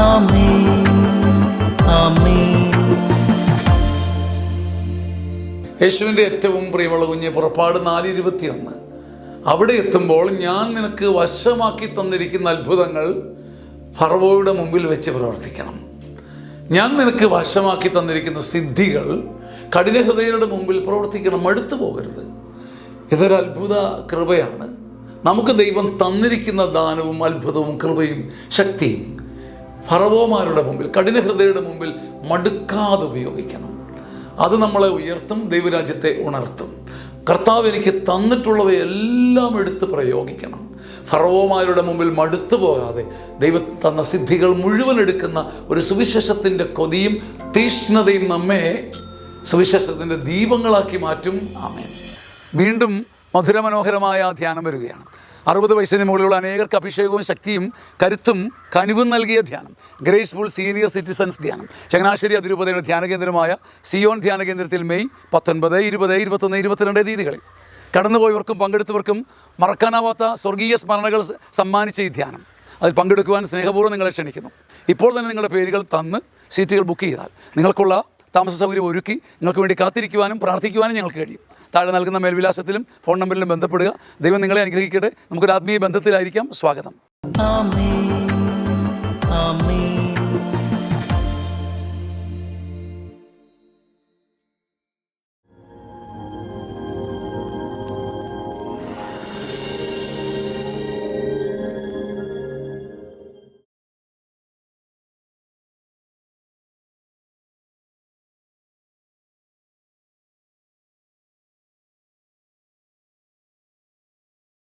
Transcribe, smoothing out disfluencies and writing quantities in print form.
ആമേൻ ആമേൻ. യേശുവിൻ്റെ ഏറ്റവും പ്രിയമുള്ള കുഞ്ഞ്, പുറപ്പാട് 4:21. അവിടെ എത്തുമ്പോൾ ഞാൻ നിനക്ക് വശമാക്കി തന്നിരിക്കുന്ന അത്ഭുതങ്ങൾ ഫറവോയുടെ മുമ്പിൽ വെച്ച് പ്രവർത്തിക്കണം. ഞാൻ നിനക്ക് വശമാക്കി തന്നിരിക്കുന്ന സിദ്ധികൾ കഠിനഹൃദയരുടെ മുമ്പിൽ പ്രവർത്തിക്കണം. മടുത്തു പോകരുത്. ഇതൊരു അത്ഭുത കൃപയാണ്. നമുക്ക് ദൈവം തന്നിരിക്കുന്ന ദാനവും അത്ഭുതവും കൃപയും ശക്തിയും ഫറവോമാരുടെ മുമ്പിൽ, കഠിനഹൃദയരുടെ മുമ്പിൽ മടുക്കാതെ ഉപയോഗിക്കണം. അത് നമ്മളെ ഉയർത്തും, ദൈവരാജ്യത്തെ ഉണർത്തും. കർത്താവ് എനിക്ക് തന്നിട്ടുള്ളവയെല്ലാം എടുത്ത് പ്രയോഗിക്കണം. ഫറവോമാരുടെ മുമ്പിൽ മടുത്തു പോകാതെ ദൈവം തന്ന സിദ്ധികൾ മുഴുവൻ എടുക്കുന്ന ഒരു സുവിശേഷത്തിൻ്റെ കൊതിയും തീഷ്ണതയും നമ്മെ സുവിശേഷത്തിൻ്റെ ദീപങ്ങളാക്കി മാറ്റും. ആമേൻ. വീണ്ടും മധുരമനോഹരമായ ധ്യാനം വരികയാണ്. 60 വയസ്സിന് മുകളിലുള്ള അനേകർക്ക് അഭിഷേകവും ശക്തിയും കരുത്തും കനിവും നൽകിയ ധ്യാനം, ഗ്രേസ്ഫുൾ സീനിയർ സിറ്റിസൺസ് ധ്യാനം. ചങ്ങനാശ്ശേരി അതിരൂപതയുടെ ധ്യാന കേന്ദ്രമായ സിയോൺ ധ്യാന കേന്ദ്രത്തിൽ മെയ് 19, 20, 21, 22 തീയതികളിൽ കടന്നുപോയവർക്കും പങ്കെടുത്തവർക്കും മറക്കാനാവാത്ത സ്വർഗീയ സ്മരണകൾ സമ്മാനിച്ച ഈ ധ്യാനം, അതിൽ പങ്കെടുക്കുവാൻ സ്നേഹപൂർവ്വം നിങ്ങളെ ക്ഷണിക്കുന്നു. ഇപ്പോൾ തന്നെ നിങ്ങളുടെ പേരുകൾ തന്ന് സീറ്റുകൾ ബുക്ക് ചെയ്താൽ നിങ്ങൾക്കുള്ള താമസ സൗകര്യം ഒരുക്കി നിങ്ങൾക്ക് വേണ്ടി കാത്തിരിക്കുവാനും പ്രാർത്ഥിക്കുവാനും ഞങ്ങൾക്ക് കഴിയും. താഴെ നൽകുന്ന മേൽവിലാസത്തിലും ഫോൺ നമ്പറിലും ബന്ധപ്പെടുക. ദൈവം നിങ്ങളെ അനുഗ്രഹിക്കട്ടെ. നമുക്കൊരു ആത്മീയ ബന്ധത്തിലായിരിക്കാം. സ്വാഗതം. ആമേൻ ആമേൻ.